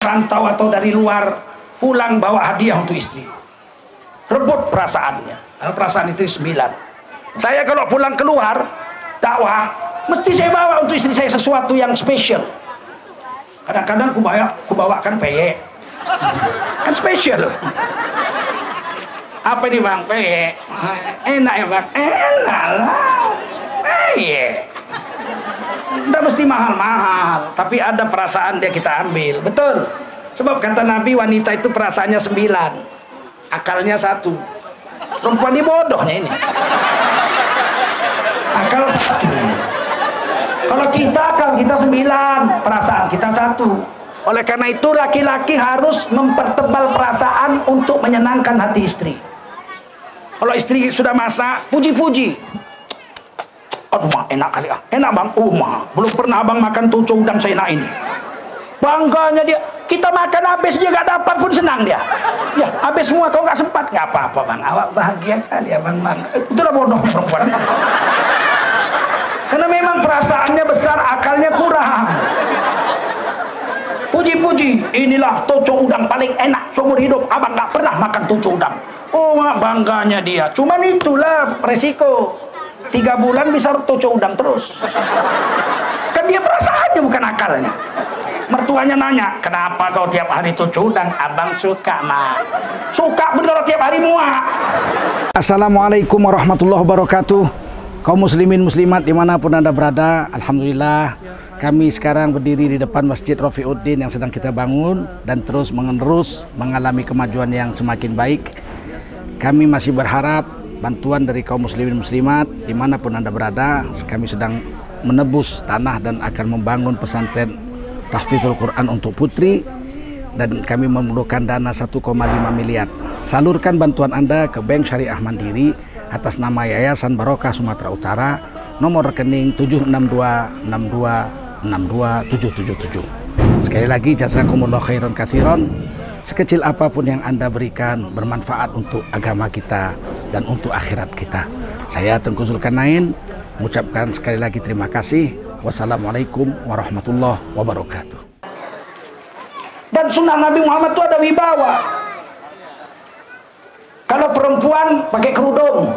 merantau atau dari luar, pulang bawa hadiah untuk istri, rebut perasaannya. Kalau perasaan istri 9, saya kalau pulang keluar dakwah mesti saya bawa untuk istri saya sesuatu yang spesial. Kadang-kadang kubawakan peyek, kan spesial. Apa nih bang? Peyek. Enak ya bang? Enak lah, peyek. Udah mesti mahal-mahal, tapi ada perasaan dia kita ambil, betul. Sebab kata Nabi, wanita itu perasaannya 9, akalnya 1. Perempuan ini bodohnya ini, akal 1. Kalau kita akal kita 9, perasaan kita 1. Oleh karena itu laki-laki harus mempertebal perasaan untuk menyenangkan hati istri. Kalau istri sudah masak, puji-puji. Aduh mak, enak kali ah. Enak bang, mak, belum pernah abang makan tucu udang seenak ini. Bangganya dia, kita makan habis dia gak dapat pun senang dia. Ya, habis semua kau gak sempat. Gak apa-apa bang, awak bahagia kali ya bang. Itulah bodoh perempuan. Karena memang perasaannya besar, akalnya kurang. Puji-puji, inilah tucu udang paling enak seumur hidup. Abang gak pernah makan tucu udang. Oh mak, bangganya dia. Cuman itulah resiko. 3 bulan bisa tucu udang terus. Kan dia perasaannya bukan akalnya. Mertuanya nanya, kenapa kau tiap hari tucu udang? Abang suka mak. Suka bener tiap hari muak. Assalamualaikum warahmatullahi wabarakatuh. Kaum muslimin muslimat dimanapun anda berada, alhamdulillah kami sekarang berdiri di depan Masjid Rafiuddin yang sedang kita bangun dan terus menerus mengalami kemajuan yang semakin baik. Kami masih berharap bantuan dari kaum muslimin muslimat dimanapun anda berada. Kami sedang menebus tanah dan akan membangun pesantren tahfidzul Quran untuk putri, dan kami memerlukan dana 1,5 miliar. Salurkan bantuan anda ke Bank Syariah Mandiri atas nama Yayasan Barokah Sumatera Utara, nomor rekening 76262627777. Sekali lagi jazakumullah khairan katsiran. Sekecil apapun yang anda berikan bermanfaat untuk agama kita dan untuk akhirat kita. Saya Tengku Zulkarnain mengucapkan sekali lagi terima kasih. Wassalamualaikum warahmatullahi wabarakatuh. Dan sunnah Nabi Muhammad itu ada wibawa. Kalau perempuan pakai kerudung,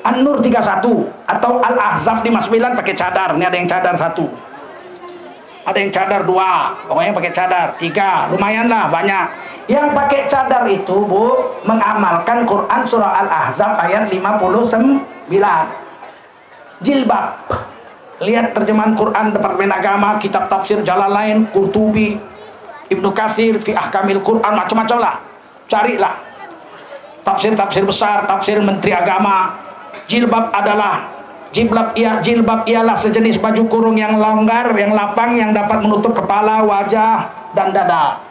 An-Nur 31 atau Al-Ahzab 59 pakai cadar. Ini ada yang cadar 1. Ada yang cadar 2, pokoknya pakai cadar 3, lumayan lah banyak. Yang pakai cadar itu bu, mengamalkan Quran surah Al-Ahzab ayat 59. Jilbab, lihat terjemahan Quran Departemen Agama, kitab tafsir Jalalain, Qurtubi, Ibnu Katsir, fi ahkamil Quran, macam-macam lah, carilah tafsir-tafsir besar, tafsir Menteri Agama. Jilbab adalah jilbab ialah sejenis baju kurung yang longgar, yang lapang, yang dapat menutup kepala, wajah, dan dada.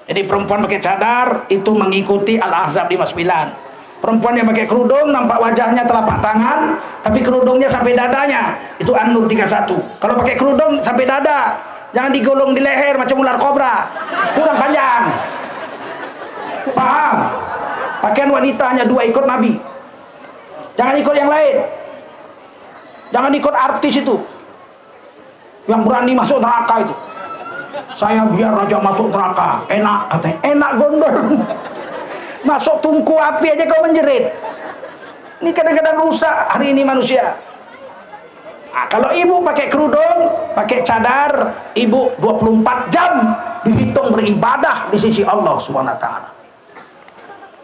Jadi perempuan pakai cadar itu mengikuti Al-Ahzab 59. Perempuan yang pakai kerudung nampak wajahnya telapak tangan, tapi kerudungnya sampai dadanya, itu An-Nur 31. Kalau pakai kerudung sampai dada, jangan digolong di leher macam ular kobra, kurang panjang. Paham? Pakaian wanita hanya 2, ikut Nabi, jangan ikut yang lain. Jangan ikut artis itu yang berani masuk neraka itu. Saya biar raja masuk neraka, enak katanya. Enak gondol. Masuk tungku api aja kau menjerit. Ini kadang-kadang rusak hari ini manusia. Nah, kalau ibu pakai kerudung, pakai cadar, ibu 24 jam dihitung beribadah di sisi Allah Subhanahu wa taala.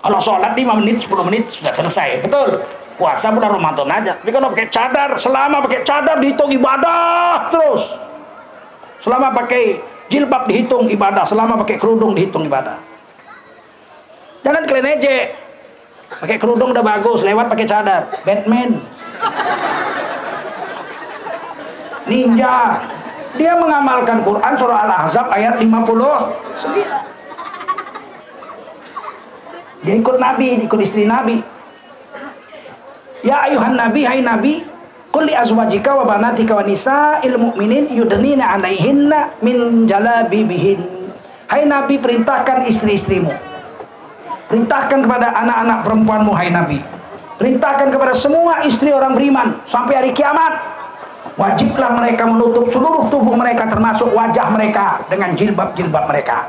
Kalau sholat 5 menit, 10 menit sudah selesai, betul. Puasa bulan Ramadan aja. Tapi kalau pakai cadar, selama pakai cadar dihitung ibadah terus. Selama pakai jilbab dihitung ibadah, selama pakai kerudung dihitung ibadah. Jangan kalian ejek. Pakai kerudung udah bagus, lewat pakai cadar. Batman, ninja. Dia mengamalkan Quran surah Al-Ahzab ayat 59. Dia ikut Nabi, ikut istri Nabi. Ya ayuhan nabi, hai nabi, qul li azwajika wa banatika wa nisa'il mu'minin yudnina 'alaihinna min jalabibihin. Hai nabi, perintahkan istri-istrimu, perintahkan kepada anak-anak perempuanmu, hai nabi, perintahkan kepada semua istri orang beriman sampai hari kiamat, Wajiblah mereka menutup seluruh tubuh mereka termasuk wajah mereka dengan jilbab-jilbab mereka.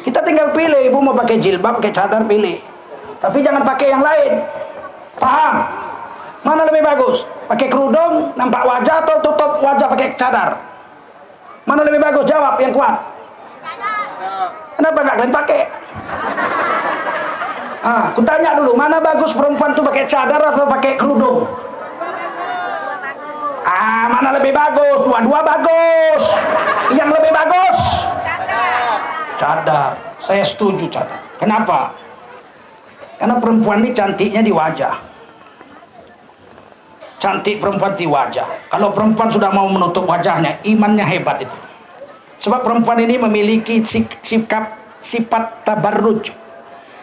Kita tinggal pilih, ibu mau pakai jilbab, pakai cadar, pilih. Tapi jangan pakai yang lain. Paham? Mana lebih bagus? Pakai kerudung, nampak wajah, atau tutup wajah pakai cadar? Mana lebih bagus? Jawab yang kuat. Kenapa nggak kalian pakai? Aku tanya dulu, mana bagus perempuan tuh pakai cadar atau pakai kerudung? Mana lebih bagus? Dua-dua bagus. Yang lebih bagus? Cadar. Saya setuju cadar. Kenapa? Karena perempuan ini cantiknya di wajah. Cantik perempuan di wajah. Kalau perempuan sudah mau menutup wajahnya, imannya hebat itu. Sebab perempuan ini memiliki sifat tabarruj.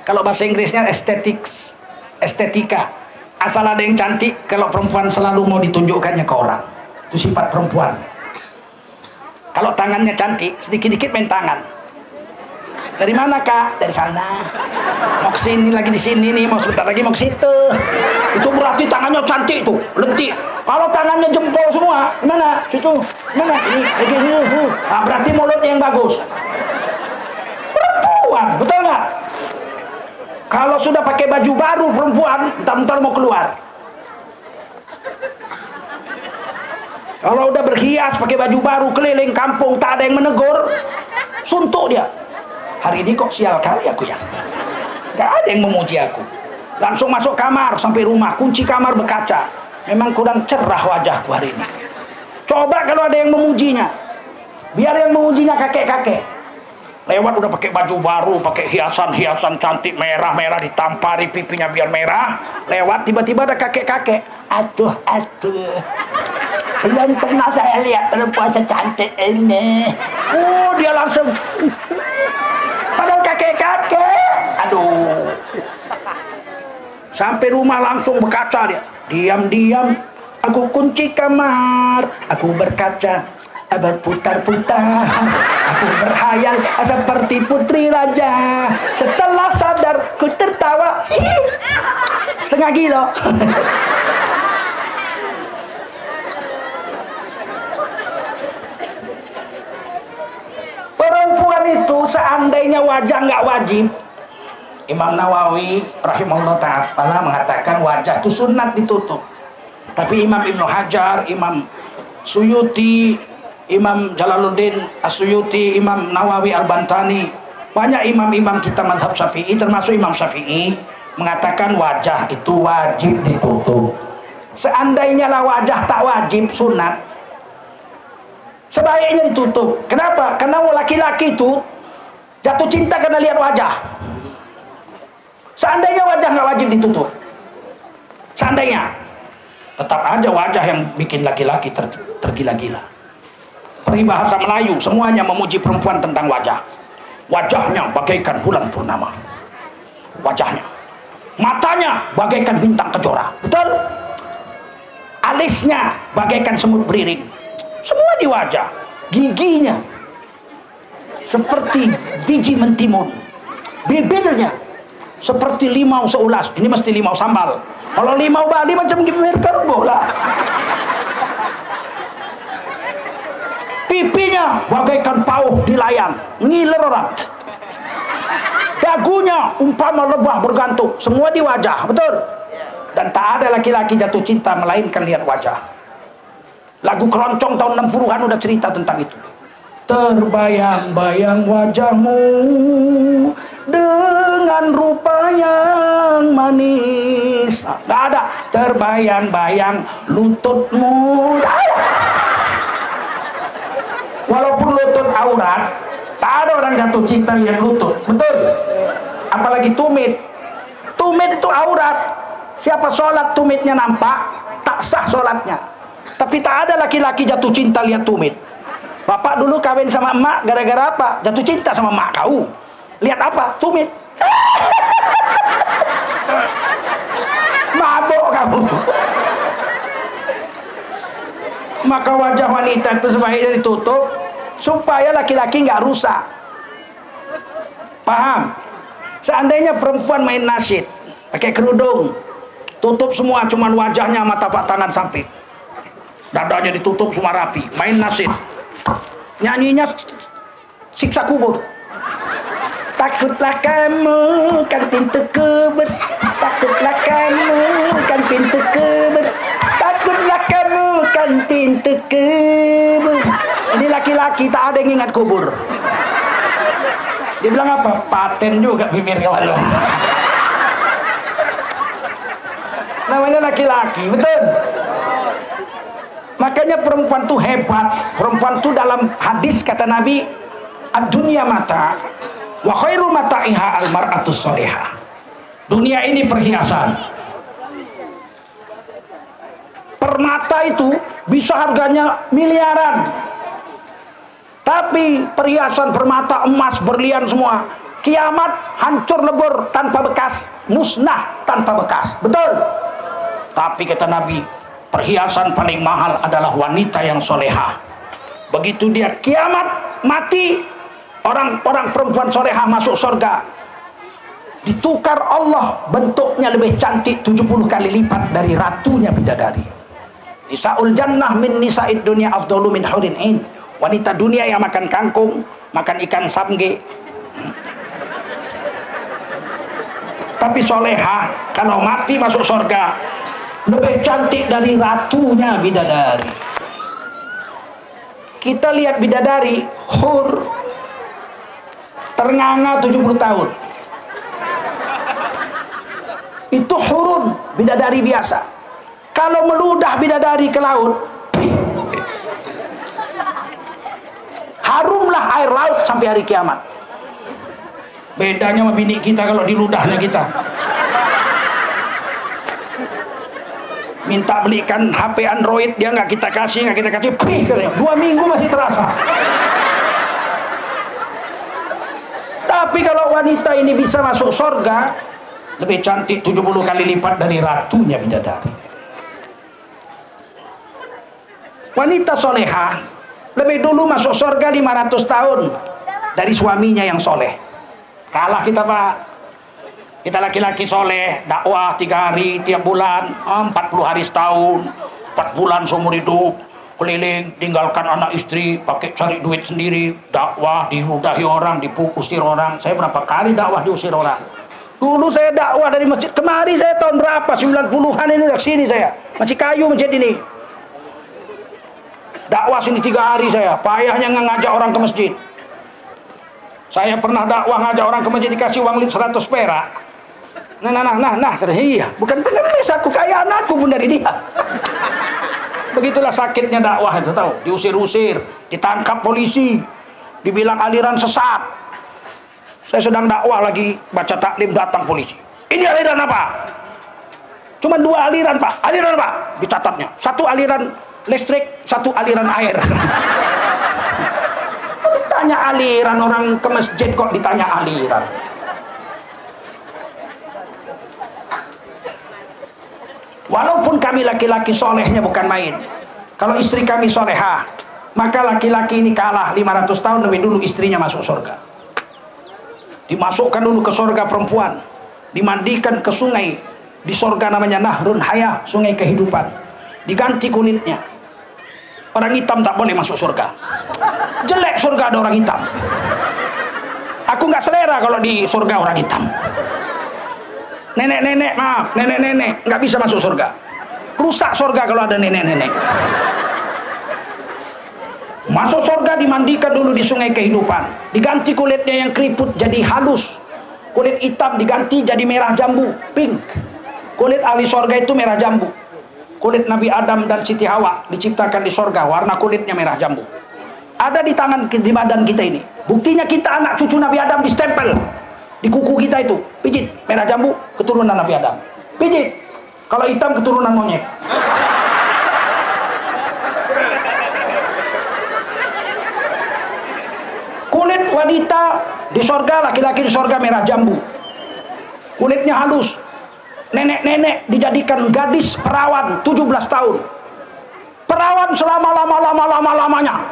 Kalau bahasa Inggrisnya estetika. Asal ada yang cantik, kalau perempuan selalu mau ditunjukkannya ke orang. Itu sifat perempuan. Kalau tangannya cantik, sedikit-dikit main tangan. Dari mana kak? Dari sana. Mau ke sini lagi di sini nih, mau sebentar lagi mau ke situ. Itu berarti tangannya cantik tuh, lentik. Kalau tangannya jempol semua, mana? Situ, mana? Ini lagi situ. Berarti mulutnya yang bagus. Perempuan, betul nggak? Kalau sudah pakai baju baru perempuan, entar-entar mau keluar. Kalau udah berhias pakai baju baru keliling kampung tak ada yang menegur, suntuk dia. Hari ini kok sial kali aku ya. Gak ada yang memuji aku. Langsung masuk kamar sampai rumah, kunci kamar berkaca. Memang kurang cerah wajahku hari ini. Coba kalau ada yang memujinya. Biar yang memujinya kakek-kakek. Lewat udah pakai baju baru, pakai hiasan-hiasan cantik merah-merah, ditampari pipinya biar merah. Lewat tiba-tiba ada kakek-kakek. Aduh. Belum pernah saya lihat perempuan secantik ini. Oh, dia langsung. Padahal kakek-kakek. Aduh. Sampai rumah langsung berkaca dia. Diam-diam aku kunci kamar, aku berkaca, berputar-putar, aku berhayal seperti putri raja. Setelah sadar ku tertawa, setengah gila. Perempuan itu seandainya wajah nggak wajib, Imam Nawawi rahimahullah ta'ala mengatakan wajah itu sunat ditutup. Tapi Imam Ibnu Hajar, Imam Suyuti, Imam Jalaluddin As-Suyuti, Imam Nawawi Al-Bantani, banyak imam-imam kita mazhab Syafi'i termasuk Imam Syafi'i mengatakan wajah itu wajib ditutup. Seandainya lah wajah tak wajib sunat, sebaiknya ditutup. Kenapa? Karena laki-laki itu jatuh cinta karena lihat wajah. Seandainya wajah nggak wajib ditutup, seandainya, tetap aja wajah yang bikin laki-laki tergila-gila. Peribahasa Melayu semuanya memuji perempuan tentang wajah. Wajahnya bagaikan bulan purnama, wajahnya, matanya bagaikan bintang kejora, betul? Alisnya bagaikan semut beriring, semua di wajah. Giginya seperti biji mentimun, bibirnya seperti limau seulas. Ini mesti limau sambal. Kalau limau Bali macam gimana kerbo lah. Pipinya bagaikan pauh di layang, ngiler orang. Dagunya umpama lebah bergantung, semua di wajah, betul? Dan tak ada laki-laki jatuh cinta melainkan lihat wajah. Lagu keroncong tahun 60-an udah cerita tentang itu. Terbayang-bayang wajahmu dengan rupa yang manis. Nggak ada. Terbayang-bayang lututmu. Walaupun lutut aurat, tak ada orang jatuh cinta lihat lutut, betul? Apalagi tumit. Tumit itu aurat. Siapa sholat tumitnya nampak, tak sah sholatnya. Tapi tak ada laki-laki jatuh cinta lihat tumit. Bapak dulu kawin sama emak gara-gara apa? Jatuh cinta sama emak kau. Lihat apa? Tumit. Mabok kamu. Maka wajah wanita itu sebaiknya ditutup supaya laki-laki nggak rusak. Paham? Seandainya perempuan main nasyid pakai kerudung, tutup semua, cuman wajahnya sama tapak tangan samping. dadanya ditutup semua rapi, main nasid, nyanyinya siksa kubur. Takutlah kamu kan pintu kubur, takutlah kamu kan pintu kubur, takutlah kamu kan pintu kubur. Ini laki-laki tak ada yang ingat kubur. Dia bilang apa? Paten juga bibir kawan lo. Namanya laki-laki, betul. Makanya perempuan tuh hebat. Perempuan tuh dalam hadis kata Nabi, ad-dunya mata wa khairu mata'iha al-mar'atus sholihah. Dunia ini perhiasan. Permata itu bisa harganya miliaran. Tapi perhiasan permata, emas, berlian semua, kiamat hancur lebur tanpa bekas, musnah tanpa bekas. Betul. Tapi kata Nabi, perhiasan paling mahal adalah wanita yang solehah. Begitu dia kiamat mati, orang-orang perempuan solehah masuk surga, ditukar Allah, bentuknya lebih cantik 70 kali lipat dari ratunya bidadari. Nisaul jannah min nisa'id dunya afdalu min hurin ain. Wanita dunia yang makan kangkung, makan ikan samge, tapi solehah, kalau mati masuk surga, lebih cantik dari ratunya bidadari. Kita lihat bidadari hur ternganga 70 tahun, itu hurun, bidadari biasa. Kalau meludah bidadari ke laut, harumlah air laut sampai hari kiamat. Bedanya sama bini kita kalau di ludahnya kita. Minta belikan HP Android, dia nggak kita kasih, pih, 2 minggu masih terasa. Tapi kalau wanita ini bisa masuk surga, lebih cantik 70 kali lipat dari ratunya bidadari. Wanita solehah lebih dulu masuk surga 500 tahun dari suaminya yang soleh. Kalah kita Pak. Kita laki-laki soleh, dakwah 3 hari tiap bulan, 40 hari setahun, 4 bulan seumur hidup, keliling, tinggalkan anak istri, pakai cari duit sendiri, dakwah, diludahi orang, diusir orang. Saya berapa kali dakwah diusir orang. Dulu saya dakwah dari masjid kemari, saya tahun berapa, 90-an ini udah sini saya, masih kayu masjid ini. Dakwah sini 3 hari saya, payahnya ngajak orang ke masjid. Saya pernah dakwah ngajak orang ke masjid, dikasih uang 100 perak. Nah, kata iya, bukan pengemis aku, kaya anakku pun dari dia. Begitulah sakitnya dakwah itu, tahu, diusir-usir, ditangkap polisi, dibilang aliran sesat. Saya sedang dakwah lagi baca taklim, datang polisi. Ini aliran apa? Cuma 2 aliran Pak. Aliran apa? Dicatatnya. 1 aliran listrik, 1 aliran air. Ditanya aliran, orang ke masjid kok ditanya aliran. Walaupun kami laki-laki solehnya bukan main, kalau istri kami solehah, maka laki-laki ini kalah 500 tahun lebih dulu istrinya masuk surga. Dimasukkan dulu ke surga perempuan, dimandikan ke sungai di surga namanya Nahrun Hayah, sungai kehidupan, diganti kulitnya. Orang hitam tak boleh masuk surga, jelek surga ada orang hitam. Aku nggak selera kalau di surga orang hitam. Nenek-nenek, maaf, nenek-nenek nggak bisa masuk surga, rusak surga kalau ada nenek-nenek. Masuk surga dimandikan dulu di sungai kehidupan, diganti kulitnya yang keriput jadi halus, kulit hitam diganti jadi merah jambu, pink. Kulit ahli surga itu merah jambu. Kulit Nabi Adam dan Siti Hawa diciptakan di surga, warna kulitnya merah jambu. Ada di tangan, di badan kita ini. Buktinya kita anak cucu Nabi Adam distempel di kuku kita itu, pijit, merah jambu, keturunan Nabi Adam. Pijit, kalau hitam keturunan monyet. Kulit wanita di sorga, laki-laki di sorga merah jambu, kulitnya halus. Nenek-nenek dijadikan gadis perawan 17 tahun, perawan selama-lamanya.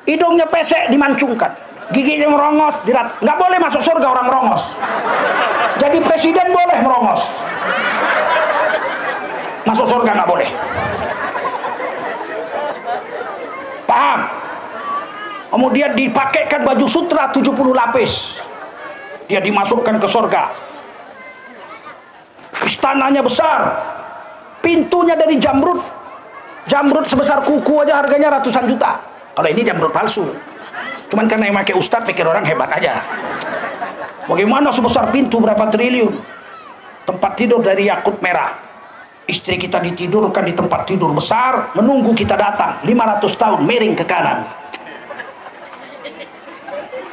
Hidungnya pesek dimancungkan, giginya merongos, nggak boleh masuk surga orang merongos. Jadi presiden boleh merongos, masuk surga nggak boleh. Kemudian dipakaikan baju sutra 70 lapis. Dia dimasukkan ke surga. Istananya besar. Pintunya dari jamrud. Jamrud sebesar kuku aja harganya ratusan juta. Kalau ini jamrud palsu. Cuman karena yang pakai ustadz pikir orang hebat aja. Bagaimana sebesar pintu berapa triliun. Tempat tidur dari yakut merah. Istri kita ditidurkan di tempat tidur besar, menunggu kita datang. 500 tahun miring ke kanan.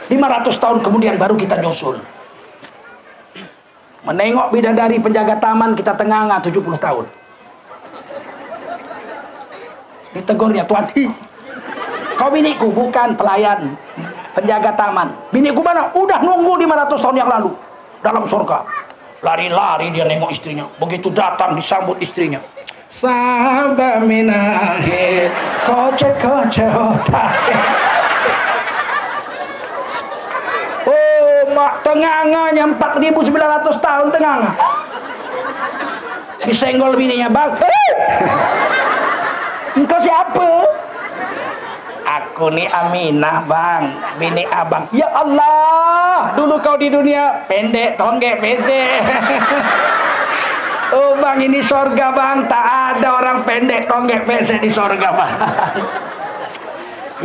500 tahun kemudian baru kita nyusul. Menengok bidadari penjaga taman, kita tengah-tengah 70 tahun. Ditegurnya, Tuan, kau biniku, bukan pelayan, penjaga taman. Biniku mana? Udah nunggu 500 tahun yang lalu dalam surga. Lari-lari dia nengok istrinya. Begitu datang disambut istrinya. Sabah minahe koce-koce otak. Mak tenganga-nya 4.900 tahun tenganga. Disenggol bininya, bang. Engkau siapa? Aku nih Aminah, bang, bini abang. Ya Allah, dulu kau di dunia pendek, tonggek, pendek. Oh bang, ini sorga bang, tak ada orang pendek, tonggek, pendek di sorga bang.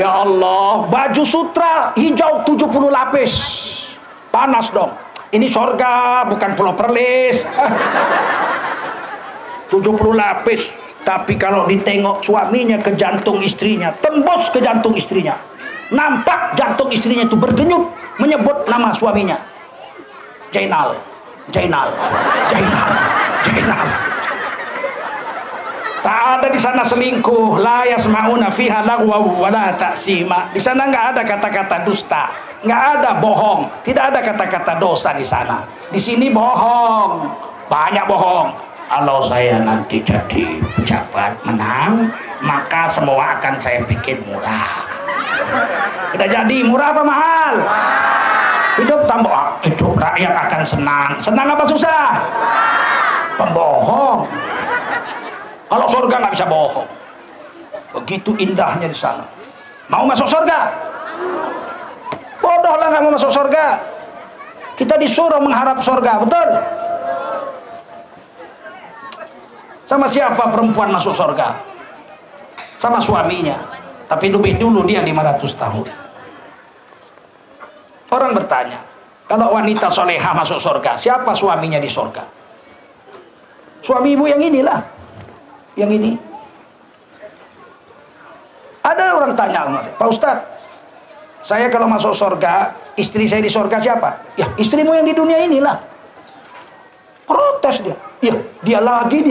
Ya Allah, baju sutra hijau 70 lapis. Panas dong. Ini sorga, bukan Pulau Perlis. 70 lapis. Tapi kalau ditengok suaminya ke jantung istrinya, tembus ke jantung istrinya. Nampak jantung istrinya itu berdenyut menyebut nama suaminya. Jainal, Jainal, Jainal, Jainal. Tak ada di sana selingkuh. La yasma'una fiha lagwa wa la ta'sima. Di sana nggak ada kata-kata dusta, nggak ada bohong, tidak ada kata-kata dosa di sana. Di sini bohong, banyak bohong. Kalau saya nanti jadi pejabat menang, maka semua akan saya bikin murah. Udah jadi murah apa mahal? Hidup tambah, hidup rakyat akan senang. Senang apa susah? Pembohong. Kalau surga nggak bisa bohong. Begitu indahnya di sana. Mau masuk surga? Bodoh lah nggak mau masuk surga. Kita disuruh mengharap surga, betul? Sama siapa perempuan masuk surga? Sama suaminya. Tapi lebih dulu dia 500 tahun. Orang bertanya, kalau wanita soleha masuk surga, siapa suaminya di surga? Suami ibu yang inilah. Yang ini. Ada orang tanya, Pak Ustadz, saya kalau masuk surga, istri saya di surga siapa? Ya istrimu yang di dunia inilah. Protes dia. Ya dia lagi.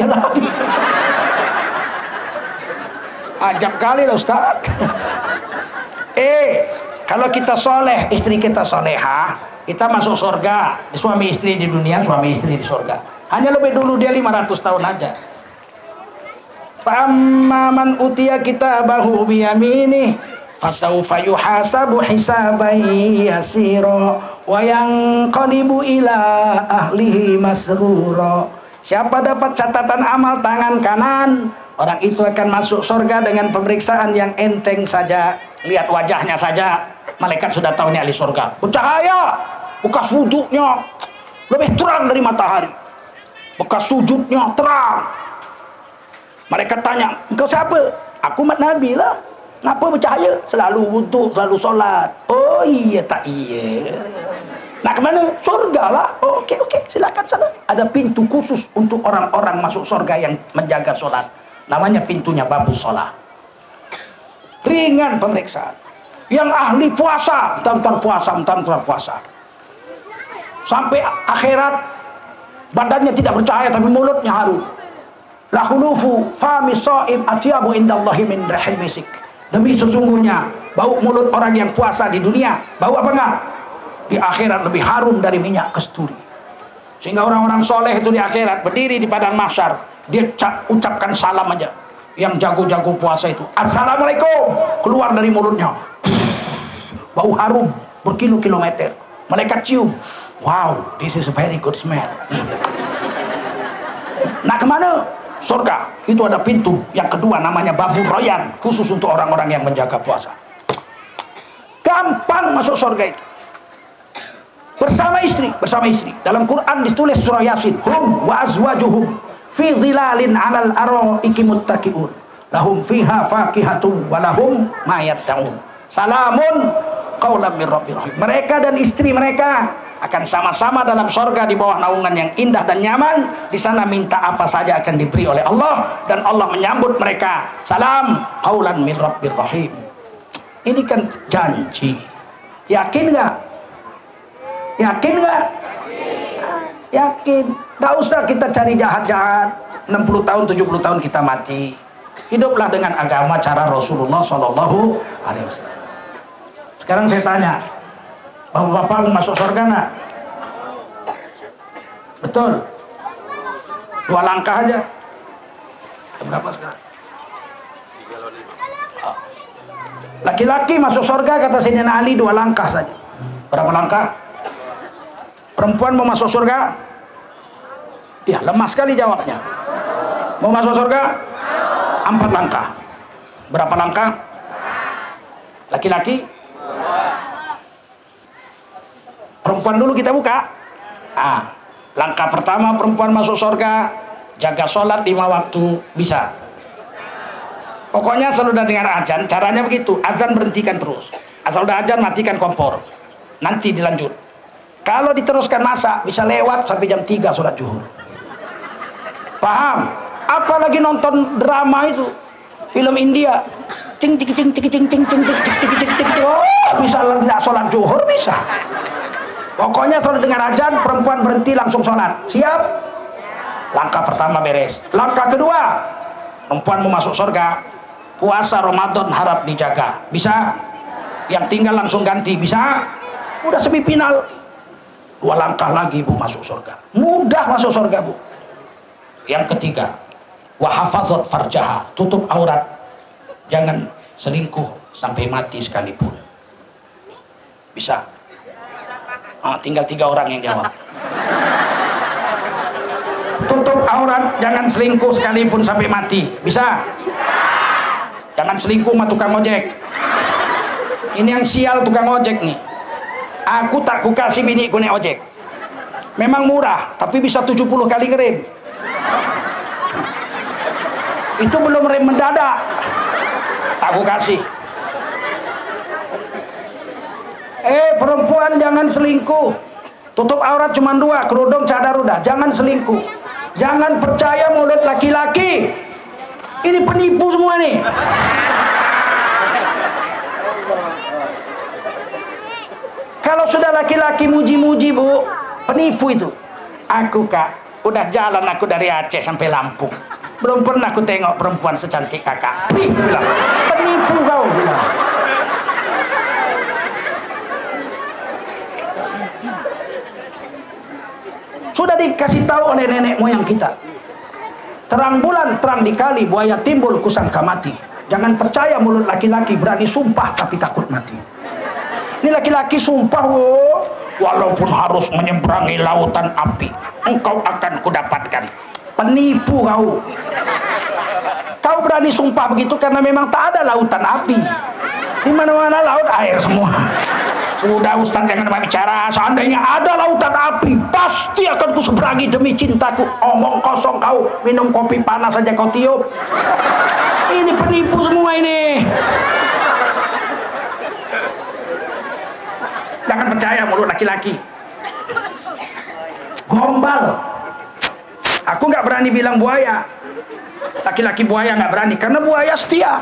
Ajab kali lah Ustadz. Kalau kita soleh, istri kita soleha, kita masuk surga. Suami istri di dunia, suami istri di surga. Hanya lebih dulu dia 500 tahun aja. Fa'amma man utiya kitabahu biyaminih fasawfa yuhasabu hisaban yasira wa yanqalibu ila ahlihi masrura. Siapa dapat catatan amal tangan kanan, orang itu akan masuk surga dengan pemeriksaan yang enteng saja. Lihat wajahnya saja, malaikat sudah tahu ini ahli surga. Bercahaya, bekas wuduknya lebih terang dari matahari, bekas sujudnya terang. Mereka tanya, engkau siapa? Aku umat Nabi lah. Kenapa bercahaya? Selalu wuduk, selalu solat. Oh iya tak iya. Nak kemana? Surga lah. Oh, oke, silakan sana. Ada pintu khusus untuk orang-orang masuk surga yang menjaga solat. Namanya pintunya babu sholat. Ringan pemeriksaan. Yang ahli puasa, bentar puasa. Sampai akhirat, badannya tidak bercahaya tapi mulutnya harum. La khulufu fami shaim atyabu indallahi min rihil misik. Demi sesungguhnya bau mulut orang yang puasa di dunia, bau apa enggak? Di akhirat lebih harum dari minyak kasturi. Sehingga orang-orang soleh itu di akhirat berdiri di padang mahsyar, dia ucapkan salam aja. Yang jago-jago puasa itu, assalamualaikum, keluar dari mulutnya, bau harum berkilo-kilometer. Malaikat cium, wow, this is a very good smell. Nah kemana? Surga. Itu ada pintu yang kedua namanya Babu Royan, khusus untuk orang-orang yang menjaga puasa. gampang masuk surga itu. Bersama istri. Dalam Quran ditulis surah Yasin, hum wa azwajuhum fi zilalin 'alal araiki muttaqiun. Lahum fiha fakihatun wa lahum ma yad'un. Salamun qaulam mir rabbir rahim. Mereka dan istri mereka akan sama-sama dalam surga di bawah naungan yang indah dan nyaman. Di sana minta apa saja akan diberi oleh Allah, dan Allah menyambut mereka, salam qaulan mir rabbir rahim. Ini kan janji. Yakin nggak? Yakin nggak? Yakin. Nggak usah kita cari jahat-jahat. 60 tahun, 70 tahun kita mati. Hiduplah dengan agama cara Rasulullah Shallallahu Alaihi Wasallam. Sekarang saya tanya, Bapak-bapak mau masuk surga nggak? Betul? 2 langkah aja. Berapa sekarang? Laki-laki masuk surga kata Sayyidina Ali 2 langkah saja. Berapa langkah? Perempuan mau masuk surga? Ya, lemah sekali jawabnya. Mau masuk surga? 4 langkah. Berapa langkah? Laki-laki? Perempuan dulu kita buka. Langkah pertama perempuan masuk surga, jaga sholat 5 waktu, bisa. Pokoknya selalu udah dengar azan, caranya begitu. Azan berhentikan terus. Asal udah azan matikan kompor. Nanti dilanjut. Kalau diteruskan masak bisa lewat sampai jam 3 sholat zuhur. Paham? Apalagi nonton drama itu, film India. Cing cing cing cing cing cing cing cing cing cing cing. Oh, bisa nggak sholat zuhur bisa. Pokoknya selalu dengar azan, perempuan berhenti langsung sholat. Siap? Langkah pertama beres. Langkah kedua, perempuan mau masuk surga, puasa Ramadan harap dijaga. Bisa? Yang tinggal langsung ganti. Bisa? Udah semifinal. 2 langkah lagi Bu masuk surga. Mudah masuk surga Bu. Yang ketiga, wa hafazat farjaha, tutup aurat. Jangan selingkuh sampai mati sekalipun. Bisa? Tinggal 3 orang yang jawab. Tutup aurat, jangan selingkuh sekalipun sampai mati. Bisa? Jangan selingkuh sama tukang ojek. Ini yang sial tukang ojek nih. Aku tak kukasih biniku naik ojek. Memang murah, tapi bisa 70 kali ngerem. Itu belum rem mendadak. Tak kukasih. Perempuan jangan selingkuh. Tutup aurat cuma 2, kerudung, cadar udah. Jangan selingkuh. Jangan percaya mulut laki-laki. Ini penipu semua nih. Kalau sudah laki-laki muji-muji Bu, penipu itu. Aku Kak, udah jalan aku dari Aceh sampai Lampung. Belum pernah aku tengok perempuan secantik Kakak. Bilang, penipu kau bilang. Sudah dikasih tahu oleh nenek moyang kita. Terang bulan, terang dikali, buaya timbul kusangka mati. Jangan percaya mulut laki-laki, berani sumpah tapi takut mati. Ini laki-laki sumpah, walaupun harus menyeberangi lautan api, engkau akan kudapatkan. Penipu kau. Kau berani sumpah begitu karena memang tak ada lautan api. Di mana-mana laut air semua. Udah Ustaz jangan banyak bicara. Seandainya ada lautan api, pasti akan kuseberangi demi cintaku. Omong kosong kau, minum kopi panas saja kau tiup. Ini penipu semua ini. Jangan percaya mulut laki-laki. Gombal. Aku nggak berani bilang buaya. Laki-laki buaya nggak berani karena buaya setia.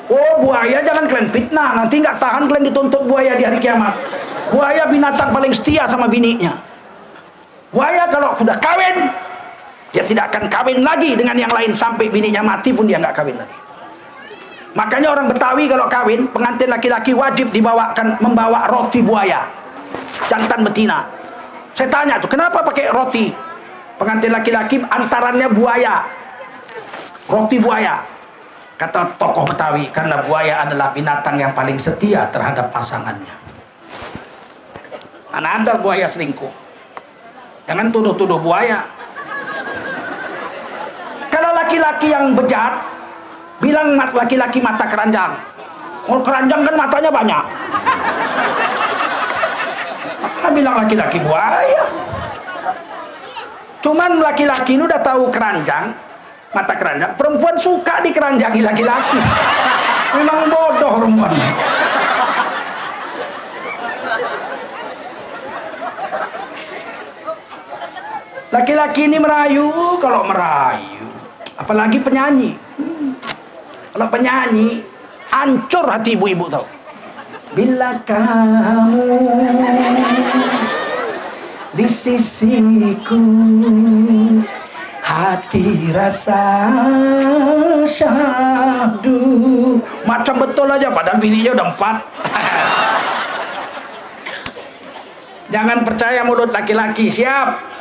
Oh, buaya jangan kalian fitnah, nanti nggak tahan kalian dituntut buaya di hari kiamat. Buaya binatang paling setia sama bininya. Buaya kalau sudah kawin, dia tidak akan kawin lagi dengan yang lain sampai bininya mati pun dia nggak kawin lagi. Makanya orang Betawi kalau kawin, pengantin laki-laki wajib membawa roti buaya, jantan betina. Saya tanya tuh, kenapa pakai roti? Pengantin laki-laki antarannya buaya, roti buaya. Kata tokoh Betawi, karena buaya adalah binatang yang paling setia terhadap pasangannya. Mana ada buaya selingkuh? Jangan tuduh-tuduh buaya. Kalau laki-laki yang bejat, bilang laki-laki mata keranjang. Oh, keranjang kan matanya banyak. bilang laki-laki buaya. Cuman laki-laki ini udah tahu keranjang, mata keranjang. Perempuan suka dikeranjangi laki-laki. Memang bodoh perempuan. Laki-laki ini merayu, kalau merayu, apalagi penyanyi. Kalau penyanyi, hancur hati ibu-ibu tau. Bila kamu di sisiku, hati rasa syahdu. Macam betul aja, padahal bininya udah 4. Jangan percaya mulut laki-laki, siap.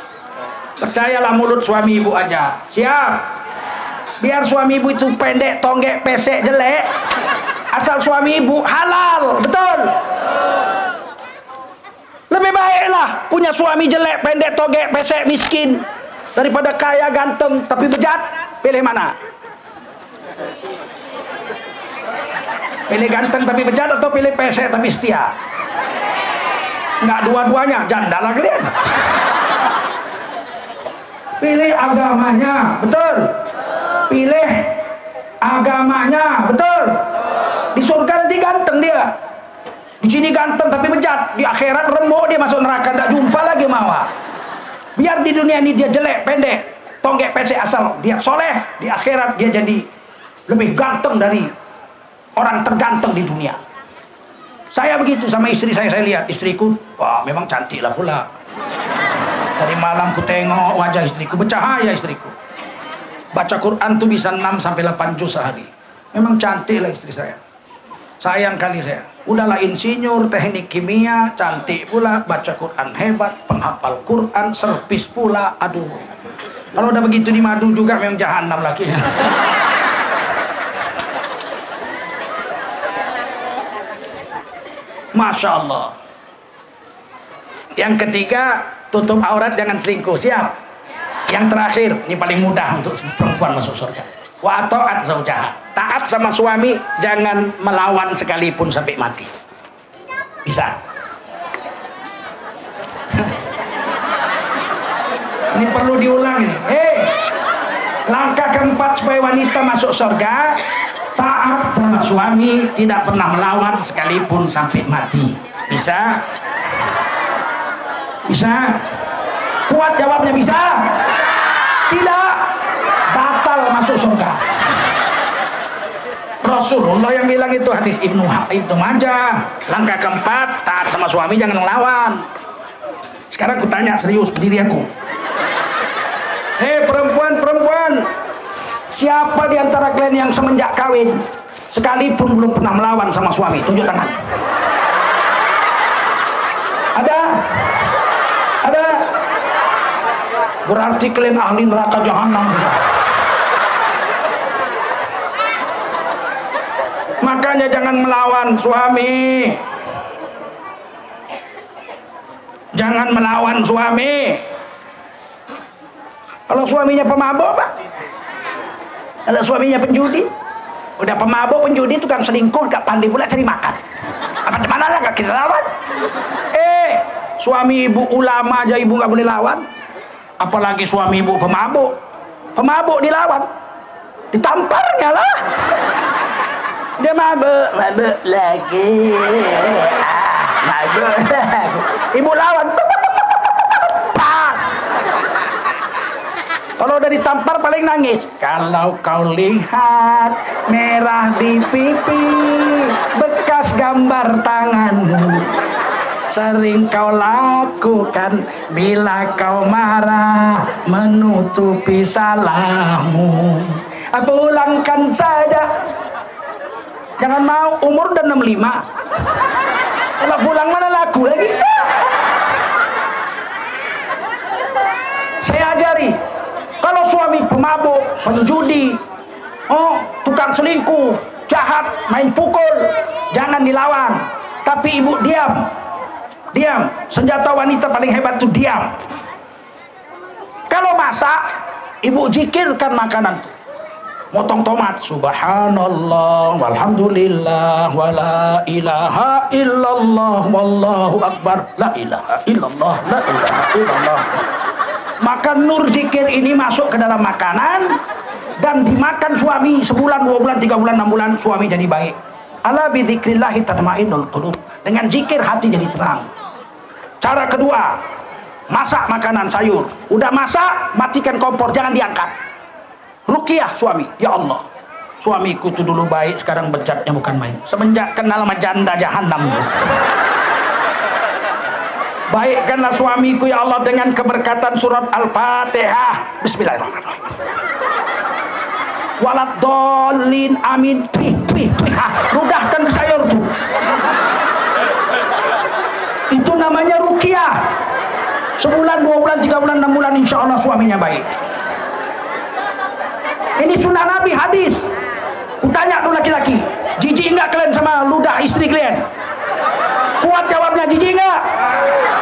Percayalah mulut suami ibu aja, siap. Biar suami ibu itu pendek, tonggek, pesek, jelek, asal suami ibu halal, betul. Lebih baiklah punya suami jelek, pendek, togek, pesek, miskin daripada kaya, ganteng, tapi bejat. Pilih mana? Pilih ganteng tapi bejat atau pilih pesek tapi setia? Enggak dua-duanya, janda lah kalian. Pilih agamanya, betul. Pilih agamanya, betul. Di surga nanti ganteng dia. Di sini ganteng tapi bejat, di akhirat remuk dia masuk neraka, tak jumpa lagi mawa. Biar di dunia ini dia jelek, pendek, tonggek, pesek, asal dia soleh, di akhirat dia jadi lebih ganteng dari orang terganteng di dunia. Saya begitu sama istri saya lihat istriku, wah memang cantik lah pula. Tadi malam ku tengok wajah istriku, bercahaya istriku. Baca Quran tuh bisa 6-8 juz sehari. Memang cantik lah istri saya. Sayang kali saya. Udahlah insinyur teknik kimia, cantik pula, baca Quran hebat, penghafal Quran, servis pula. Aduh, kalau udah begitu di madu juga memang jahanam lagi. Masya Allah. Yang ketiga, tutup aurat, jangan selingkuh, siap. Yang terakhir, ini paling mudah untuk perempuan masuk surga. Wa ta'at zaujah, taat sama suami, jangan melawan sekalipun sampai mati. Bisa? Ini perlu diulang ini. Langkah keempat supaya wanita masuk surga, taat sama suami, tidak pernah melawan sekalipun sampai mati. Bisa? Bisa? Kuat jawabnya, bisa? Tidak, batal masuk surga. Rasulullah yang bilang itu, hadis Ibnu Majah. Langkah keempat, taat sama suami, jangan ngelawan. Sekarang aku tanya serius diri aku. Perempuan, siapa di antara kalian yang semenjak kawin sekalipun belum pernah melawan sama suami? Tunjuk tangan. Ada? Berarti kalian ahli neraka jahanam. Makanya jangan melawan suami. Jangan melawan suami. Kalau suaminya pemabuk, Pak. Kalau suaminya penjudi, udah pemabuk, penjudi, tukang selingkuh, gak pandai pula cari makan. Apa di mana lah gak kita lawan? Suami ibu ulama aja ibu gak boleh lawan. Apalagi suami ibu pemabuk. Pemabuk dilawan, ditamparnya lah. Dia mabuk lagi. Mabuk lagi. Ibu lawan. Kalau udah ditampar paling nangis. Kalau kau lihat merah di pipi, bekas gambar tanganmu, sering kau lakukan bila kau marah, menutupi salahmu. Pulangkan saja. Jangan mau, umur udah 65. Kalau pulang mana laku lagi. Saya ajari, kalau suami pemabuk, penjudi, tukang selingkuh, jahat, main pukul, jangan dilawan. Tapi ibu diam. Diam. Senjata wanita paling hebat itu diam. Kalau masak, ibu zikirkan makanan itu. motong tomat, subhanallah walhamdulillah wala ilaha illallah wallahu akbar, la ilaha illallah, la ilaha illallah. Maka nur zikir ini masuk ke dalam makanan dan dimakan suami sebulan, 2 bulan, 3 bulan, 6 bulan, suami jadi baik. Ala bi dzikrillah tatmainnul qulub. Dengan zikir hati jadi tenang. Cara kedua, masak makanan sayur. Udah masak, matikan kompor, jangan diangkat. Ruqyah suami, ya Allah, suamiku tuh dulu baik, sekarang bejatnya bukan main. Semenjak kenal sama janda jahanam tuh. Baikkanlah suamiku ya Allah dengan keberkatan surat Al-Fatihah. Bismillahirrahmanirrahim. Walad dolin amin. Ludahkan ke sayur tuh. Itu namanya ruqyah. Sebulan, 2 bulan, 3 bulan, 6 bulan, insya Allah suaminya baik. Ini sunnah Nabi, hadis. Tanya tuh laki-laki, jijik enggak kalian sama ludah istri kalian? Kuat jawabnya jijik enggak?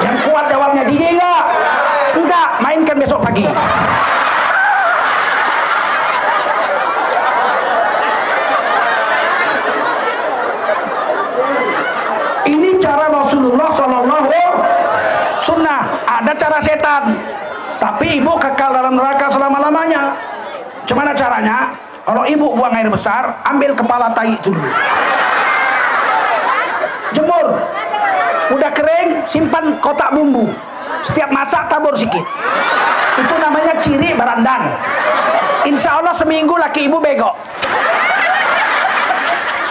Yang kuat jawabnya jijik enggak? Enggak, mainkan besok pagi. Ini cara Rasulullah Sallallahu Sunnah. Ada cara setan, tapi ibu kekal dalam neraka selama-lamanya. Gimana caranya? Kalau ibu buang air besar, ambil kepala tai itu dulu, jemur, udah kering, simpan kotak bumbu, setiap masak tabur sedikit. Itu namanya ciri barandang. Insya Allah seminggu laki ibu begok,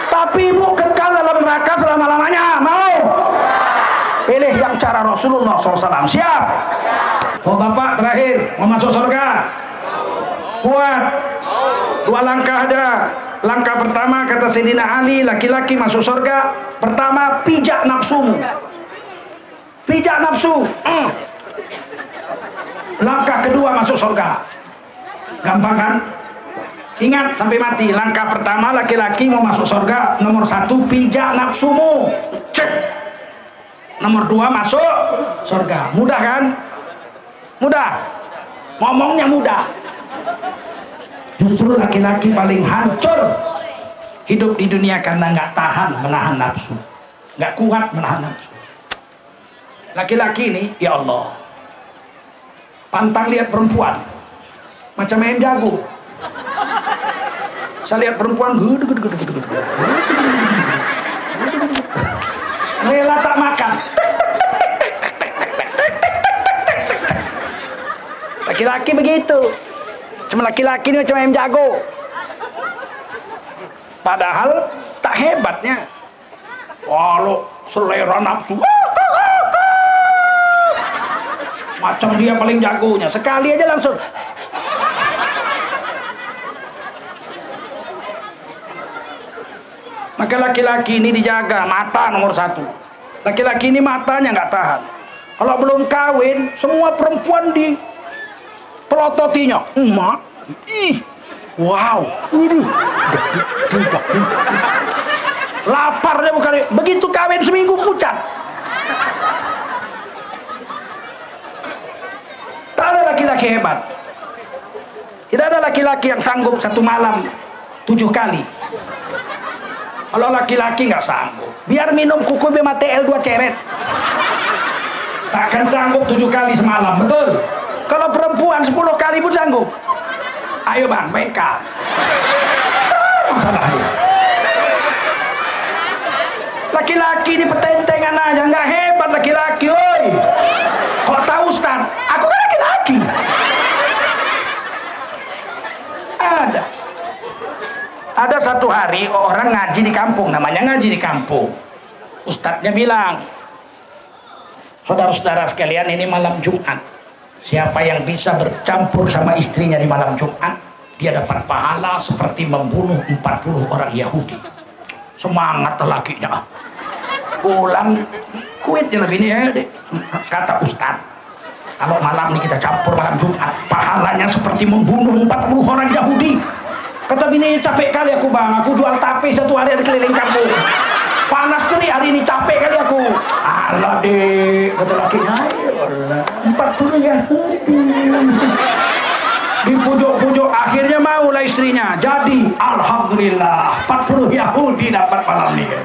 tapi ibu kekal dalam neraka selama-lamanya. Mau? Pilih yang cara Rasulullah SAW. Siap? Oh bapak terakhir mau masuk surga? Kuat. 2 langkah aja. Langkah pertama kata Sayyidina Ali, laki-laki masuk surga pertama pijak nafsumu. Pijak nafsu. Langkah kedua masuk surga. Gampang kan? Ingat sampai mati. Langkah pertama laki-laki mau masuk surga, nomor 1 pijak nafsumu. Cek. Nomor 2 masuk surga. Mudah kan? Mudah. Ngomongnya mudah. Justru laki-laki paling hancur hidup di dunia karena nggak tahan menahan nafsu, nggak kuat menahan nafsu. Laki-laki ini, ya Allah, pantang lihat perempuan macam main jago. Saya lihat perempuan rela tak makan. Laki-laki begitu. Cuma laki-laki ini macam ayam jago. Padahal tak hebatnya. Walau selera nafsu, macam dia paling jagonya. Sekali aja langsung. Maka laki-laki ini dijaga, mata nomor 1. Laki-laki ini matanya nggak tahan. Kalau belum kawin, semua perempuan di pelototinya, emak, wow, lapar dia bukan, begitu kawin seminggu pucat. Tak ada laki-laki hebat, tidak ada laki-laki yang sanggup 1 malam 7 kali. Kalau laki-laki nggak sanggup, biar minum kuku BMTL 2 ceret, takkan sanggup 7 kali semalam, betul? Kalau perempuan 10 kali pun sanggup. Ayo bang, mereka. Masalahnya. Laki-laki ini petentengan aja, nggak hebat laki-laki, oi. Kok tahu Ustaz? Aku kan laki-laki. Ada satu hari orang ngaji di kampung, namanya ngaji di kampung. Ustadznya bilang, saudara-saudara sekalian, ini malam Jumat. Siapa yang bisa bercampur sama istrinya di malam Jumat, dia dapat pahala seperti membunuh 40 orang Yahudi. Semangat lelakinya. Pulang, kuitnya lebih nih, kata Ustadz. Kalau malam ini kita campur malam Jumat, pahalanya seperti membunuh 40 orang Yahudi. Kata bini, capek kali aku bang, aku jual tape 1 hari keliling kampung. Panas terik hari ini, capek kali aku. Alah dek, kata lakinya, ayolah, 40 Yahudi. Di pojok-pojok akhirnya maulah istrinya. Nah, jadi alhamdulillah 40 Yahudi dapat malam ini.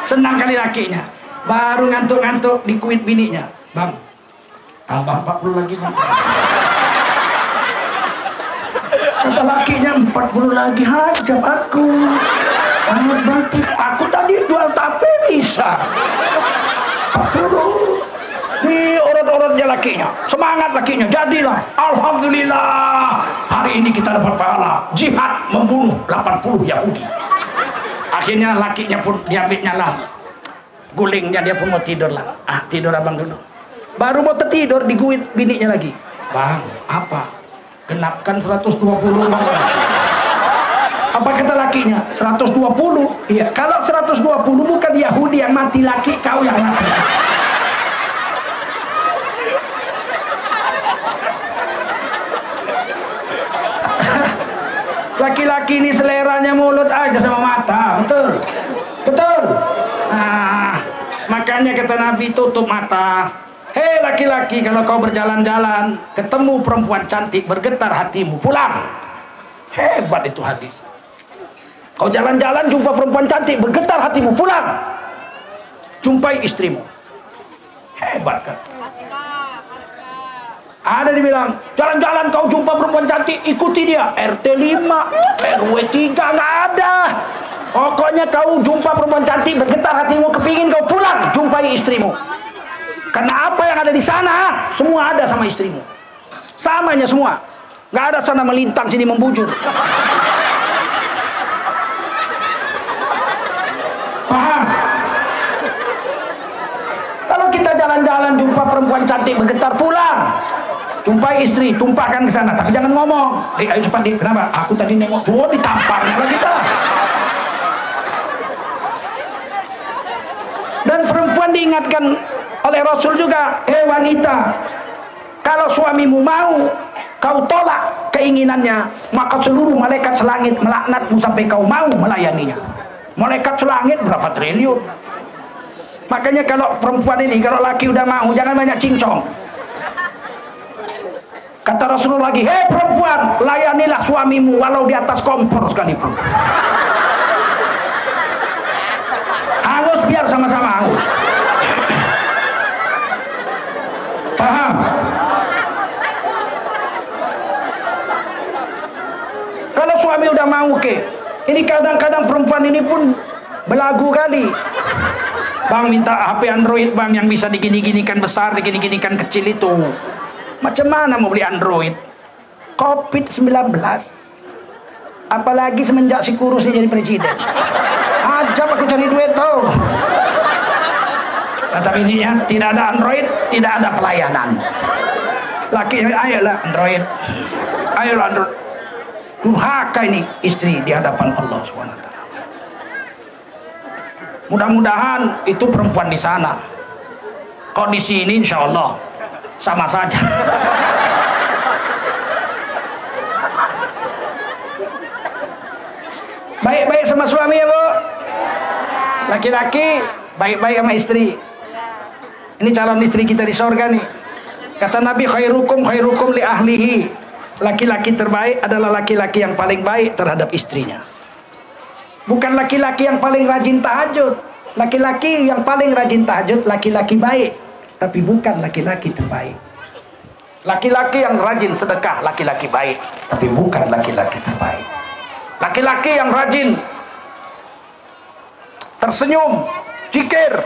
Senang kali lakinya. Baru ngantuk-ngantuk dikuit bininya. Bang, tambah 40 lagi bang. Kata lakinya 40 lagi hajab aku. Aku tadi jual tape bisa 40. Nih orang-orangnya lakinya, semangat lakinya, jadilah alhamdulillah hari ini kita dapat pahala jihad membunuh 80 Yahudi. Akhirnya lakinya pun diambilnya lah gulingnya, dia pun mau tidur lah. Tidur abang dulu. Baru mau tertidur diguit bininya lagi. Bang, apa? Genapkan 120 bang. Apa kata lakinya? 120? Iya, kalau 120 bukan Yahudi yang mati, laki kau yang mati. Laki-laki ini seleranya mulut aja sama mata, betul? Betul? Nah, makanya kata Nabi tutup mata. Hei laki-laki, kalau kau berjalan-jalan ketemu perempuan cantik, bergetar hatimu, pulang. Hebat itu hadis. Kau jalan-jalan jumpa perempuan cantik, bergetar hatimu, pulang. Jumpai istrimu. Hebat kan? Ada dibilang, jalan-jalan kau jumpa perempuan cantik, ikuti dia. RT 5, RW 3, nggak ada. Pokoknya kau jumpa perempuan cantik, bergetar hatimu, kepingin kau pulang, jumpai istrimu. Karena apa yang ada di sana, semua ada sama istrimu. Samanya semua. Nggak ada sana melintang, sini membujur. Paham? Kalau kita jalan-jalan jumpa perempuan cantik, bergetar, pulang. Jumpai istri, tumpahkan ke sana, tapi jangan ngomong. Ayo cepat dik, kenapa? Aku tadi nengok, ditampaknya lah kita. Dan perempuan diingatkan oleh Rasul juga, wanita, kalau suamimu mau, kau tolak keinginannya, maka seluruh malaikat selangit melaknatmu sampai kau mau melayaninya. Malaikat selangit berapa triliun. Makanya kalau perempuan ini, kalau laki udah mau, jangan banyak cincong. Kata Rasulullah lagi, hei perempuan, layanilah suamimu walau di atas kompor sekalipun. Hangus biar sama-sama hangus. Paham? Kalau suami udah mau, oke. Ini kadang-kadang perempuan ini pun belagu kali. Bang minta HP Android bang, yang bisa digini-ginikan besar, digini-ginikan kecil itu. Macam mana mau beli Android? COVID-19. Apalagi semenjak si kurus ini jadi presiden. Ajab aku cari duit tau. Kata bininya, tidak ada Android, tidak ada pelayanan. Laki, ayolah Android. Ayolah Android. Durhaka ini istri di hadapan Allah SWT. Mudah-mudahan itu perempuan di sana. Kok di sini insya Allah sama saja. Baik-baik sama suami ya bu. Laki-laki baik-baik sama istri. Ini calon istri kita di sorga nih. Kata Nabi, khairukum khairukum li ahlihi. Laki-laki terbaik adalah laki-laki yang paling baik terhadap istrinya. Bukan laki-laki yang paling rajin tahajud. Laki-laki yang paling rajin tahajud laki-laki baik, tapi bukan laki-laki terbaik. Laki-laki yang rajin sedekah laki-laki baik, tapi bukan laki-laki terbaik. Laki-laki yang rajin tersenyum, zikir,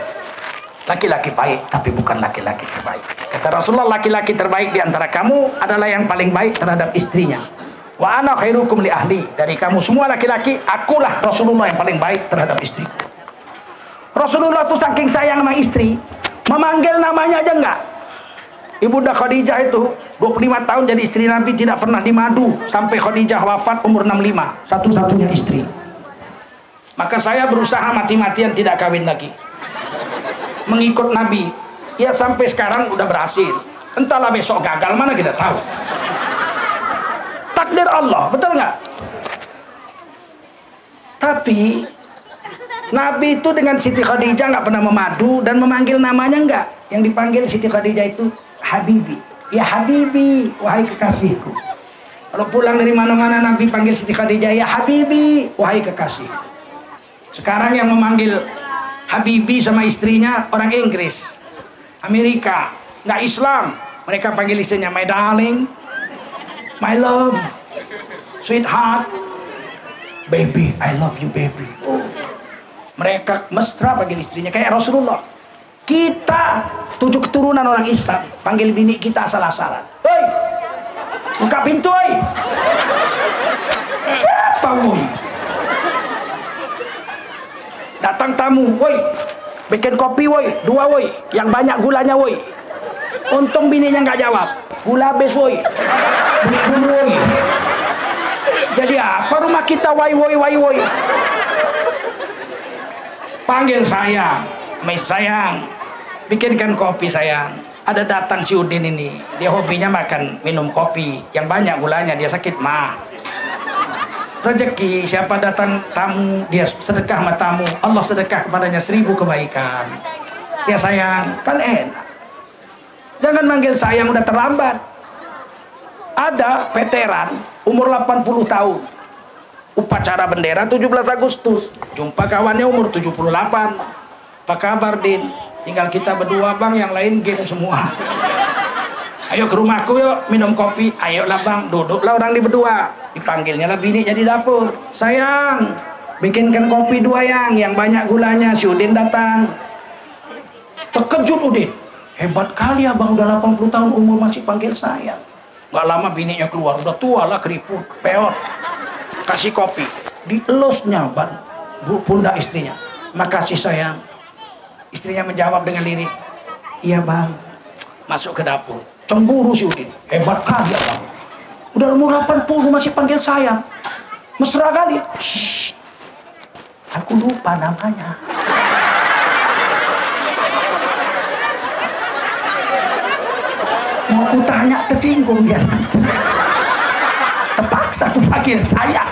laki-laki baik, tapi bukan laki-laki terbaik. Kata Rasulullah, laki-laki terbaik di antara kamu adalah yang paling baik terhadap istrinya. Wa ana khairukum li ahli. Dari kamu semua laki-laki, akulah Rasulullah yang paling baik terhadap istriku. Rasulullah tuh saking sayang sama istri, memanggil namanya aja enggak. Ibunda Khadijah itu 25 tahun jadi istri Nabi, tidak pernah dimadu sampai Khadijah wafat umur 65, satu-satunya istri. Maka saya berusaha mati-matian tidak kawin lagi, mengikut Nabi. Ya sampai sekarang udah berhasil. Entahlah besok gagal, mana kita tahu. Takdir Allah, betul nggak? Tapi Nabi itu dengan Siti Khadijah nggak pernah memadu dan memanggil namanya nggak. Yang dipanggil Siti Khadijah itu Habibi. Ya Habibi, wahai kekasihku. Kalau pulang dari mana-mana Nabi panggil Siti Khadijah, ya Habibi, wahai kekasih. Sekarang yang memanggil Habibi sama istrinya orang Inggris, Amerika, nggak Islam. Mereka panggil istrinya my darling, my love, sweetheart, baby, I love you baby. Mereka mesra panggil istrinya kayak Rasulullah. Kita 7 keturunan orang Islam panggil bini kita asal-asalan. Hei, buka pintu, hei. Siapa, woi? Datang tamu, woi, bikin kopi, woi, 2, woi, yang banyak gulanya, woi. Untung bininya nggak jawab, gula habis, woi, beli dulu, woi. Jadi apa rumah kita, woi, woi, woi, woi. Panggil sayang, Miss sayang, bikinkan kopi sayang. Ada datang si Udin ini, dia hobinya makan minum kopi yang banyak gulanya, dia sakit mah. Rezeki, siapa datang tamu dia sedekah sama tamu, Allah sedekah kepadanya 1000 kebaikan. Ya sayang, kan enak. Jangan manggil sayang, udah terlambat. Ada veteran umur 80 tahun, upacara bendera 17 Agustus, jumpa kawannya umur 78. Apa kabar Din? Tinggal kita berdua bang, yang lain game semua. Ayo ke rumahku yuk, minum kopi. Ayolah bang, duduklah orang di berdua. Dipanggilnya lah bini jadi dapur. Sayang, bikinkan kopi 2 yang banyak gulanya. Si Udin datang. Terkejut Udin. Hebat kali abang, udah 80 tahun umur masih panggil sayang. Gak lama bininya keluar, udah tua lah, keriput, peot. Kasih kopi, dielusnya pundak istrinya. Makasih sayang. Istrinya menjawab dengan lirik, iya bang. Masuk ke dapur, cemburu si Udin. Hebat kali ya bang, udah umur 80 masih panggil sayang. Mesra kali. Shh, aku lupa namanya. Mau aku tanya tersinggung dia nanti. Terpaksa aku panggil sayang.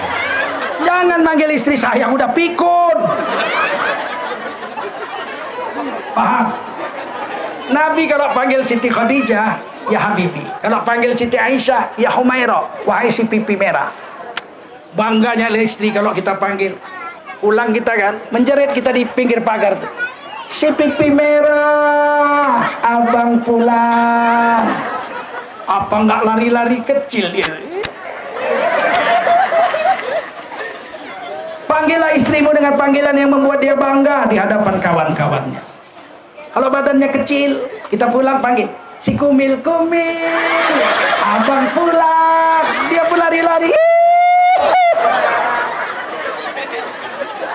Jangan manggil istri sayang, udah pikun. Paham? Nabi kalau panggil Siti Khadijah, ya Habibi. Kalau panggil Siti Aisyah, ya Humairah, wahai si pipi merah. Bangganya istri kalau kita panggil. Pulang kita kan, menjerit kita di pinggir pagar tuh. Si pipi merah, abang pulang. Apa nggak lari-lari kecil dia? Panggillah istrimu dengan panggilan yang membuat dia bangga di hadapan kawan-kawannya. Kalau badannya kecil, kita pulang panggil si kumil-kumil, abang pulang. Dia pun lari-lari.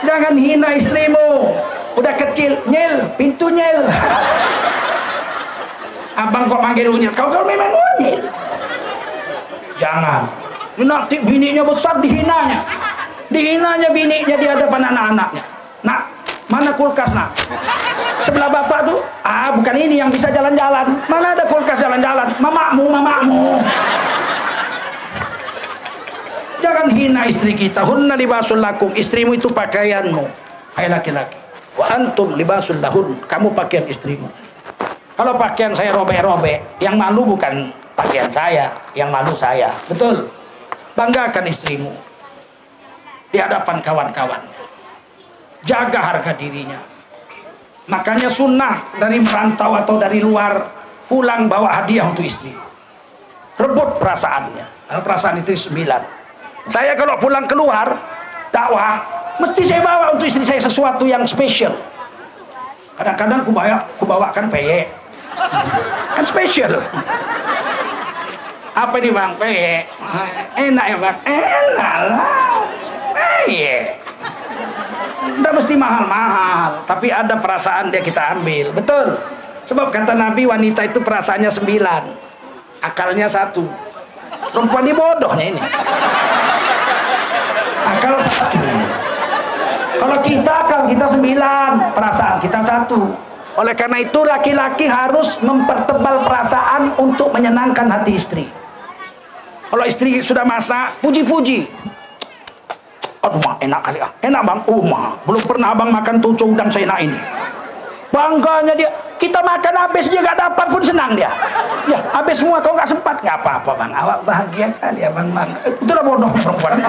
Jangan hina istrimu, udah kecil, nyel, pintu nyel. Abang kok panggil unyil, kau memang unyil. Jangan. Nanti bininya besar dihinanya. Dihinanya bininya di hadapan anak-anaknya. Nak, mana kulkas nak? Sebelah bapak tuh, bukan ini yang bisa jalan-jalan. Mana ada kulkas jalan-jalan? Mamamu. Jangan hina istri kita. Hunna libasul lakum, istrimu itu pakaianmu. Hai laki-laki. Wa antum libasul lahun, kamu pakaian istrimu. Kalau pakaian saya robek-robek, yang malu bukan pakaian saya, yang malu saya. Betul. Banggakan istrimu di hadapan kawan-kawannya. Jaga harga dirinya. Makanya sunnah dari merantau atau dari luar pulang bawa hadiah untuk istri. Rebut perasaannya. Perasaan itu 9. Saya kalau pulang keluar dakwah, mesti saya bawa untuk istri saya sesuatu yang spesial. Kadang-kadang kubawakan peye. Kan spesial. Apa nih bang? Peye. Enak ya bang? Enak lah. Peye. Udah mesti mahal-mahal, tapi ada perasaan dia kita ambil. Betul. Sebab kata Nabi, wanita itu perasaannya 9, akalnya 1. Perempuan ini bodohnya ini. Akal 1. Kalau kita akal kita 9, perasaan kita 1. Oleh karena itu laki-laki harus mempertebal perasaan untuk menyenangkan hati istri. Kalau istri sudah masak, puji-puji. Aduh mah enak kali ah. Enak bang? Mah belum pernah abang makan tuco udang seenak ini. Bangganya dia, kita makan habis dia gak dapat pun senang dia. Ya habis semua kau gak sempat, gak apa-apa bang, awak bahagia kali ya bang. Itulah bodoh perempuan.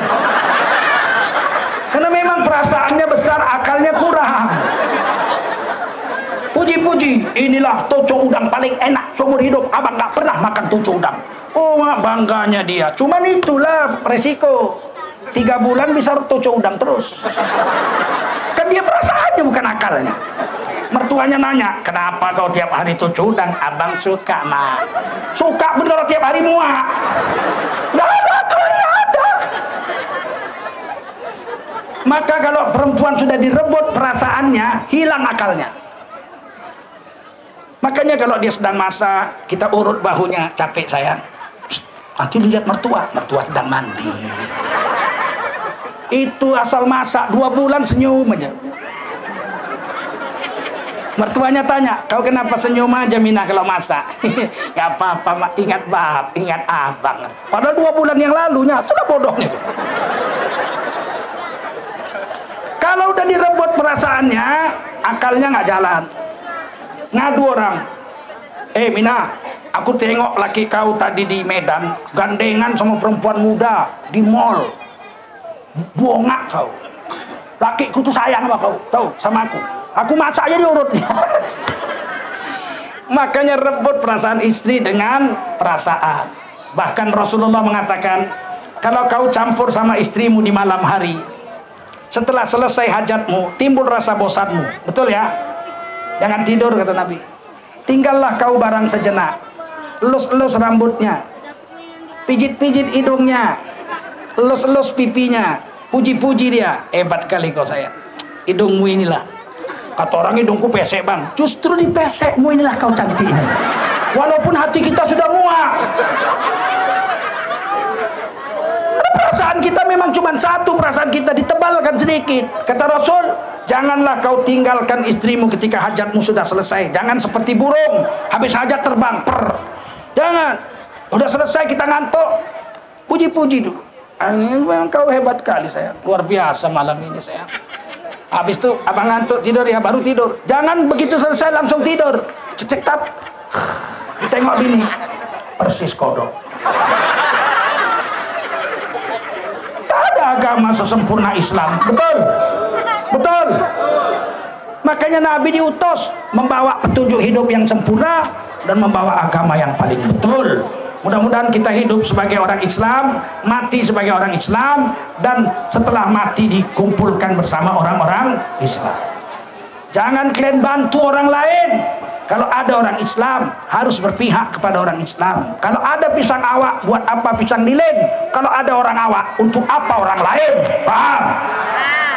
Karena memang perasaannya besar, akalnya kurang. Puji-puji, inilah toco udang paling enak seumur hidup, abang gak pernah makan toco udang. Oh bangganya dia, cuman itulah resiko. 3 bulan bisa toco udang terus. Kan dia perasaannya bukan akalnya. Mertuanya nanya, kenapa kau tiap hari toco udang? Abang suka mak. Suka bener tiap hari muak. Gak ada akalnya, ada. Maka kalau perempuan sudah direbut perasaannya, hilang akalnya. Makanya kalau dia sedang masak, kita urut bahunya, capek sayang. Nanti lihat mertua sedang mandi. Itu asal masak 2 bulan senyum aja. Mertuanya tanya, kau kenapa senyum aja Minah kalau masak? Gak apa-apa mak, ingat bab, ingat abang. Padahal 2 bulan yang lalunya, sudah bodohnya. Kalau udah direbut perasaannya, akalnya nggak jalan. Ngadu orang, Minah, aku tengok laki kau tadi di Medan gandengan sama perempuan muda di mall. Bongak kau. Lakiku tuh sayang sama kau, tahu sama aku. Aku masak aja diurutnya. Makanya rebut perasaan istri dengan perasaan. Bahkan Rasulullah mengatakan, kalau kau campur sama istrimu di malam hari, setelah selesai hajatmu timbul rasa bosanmu, betul ya? Jangan tidur kata Nabi. Tinggallah kau barang sejenak, elus-elus rambutnya, pijit-pijit hidungnya, elus-elus pipinya, puji-puji dia. Hebat kali kau sayang, hidungmu inilah. Kata orang hidungku pesek bang, justru di pesekmu inilah kau cantik. Walaupun hati kita sudah muak. Perasaan kita memang cuma satu, perasaan kita ditebalkan sedikit. Kata Rasul, janganlah kau tinggalkan istrimu ketika hajatmu sudah selesai. Jangan seperti burung, habis hajat terbang. Jangan, udah selesai kita ngantuk, puji-puji dulu. Memang kau hebat kali sayang, luar biasa malam ini sayang. Habis itu abang ngantuk tidur ya, baru tidur. Jangan begitu selesai langsung tidur. Cek-cek-tap, tengok bini, persis kodok. Tak ada agama sesempurna Islam, betul? Betul. Makanya Nabi diutus membawa petunjuk hidup yang sempurna dan membawa agama yang paling betul. Mudah-mudahan kita hidup sebagai orang Islam, mati sebagai orang Islam, dan setelah mati dikumpulkan bersama orang-orang Islam. Jangan kalian bantu orang lain. Kalau ada orang Islam, harus berpihak kepada orang Islam. Kalau ada pisang awak, buat apa pisang lilin? Kalau ada orang awak, untuk apa orang lain? Paham?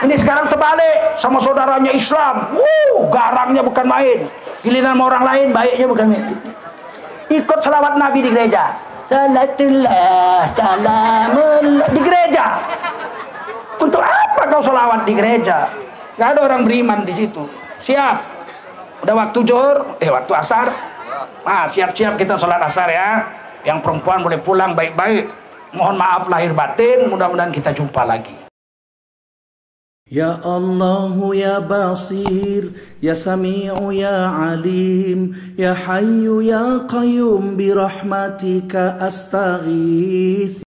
Ini sekarang terbalik, sama saudaranya Islam, garangnya bukan main. Giliran sama orang lain, baiknya bukan main. Ikut selawat Nabi di gereja, salatullah salamullah di gereja. Untuk apa kau selawat di gereja? Gak ada orang beriman di situ. Siap, udah waktu zuhur, waktu asar, siap-siap kita sholat asar ya. Yang perempuan boleh pulang baik-baik. Mohon maaf lahir batin, mudah-mudahan kita jumpa lagi. Ya Allah ya Basir, ya Sami'u ya Alim, ya Hayyu ya Qayyum bi rahmatika astaghith.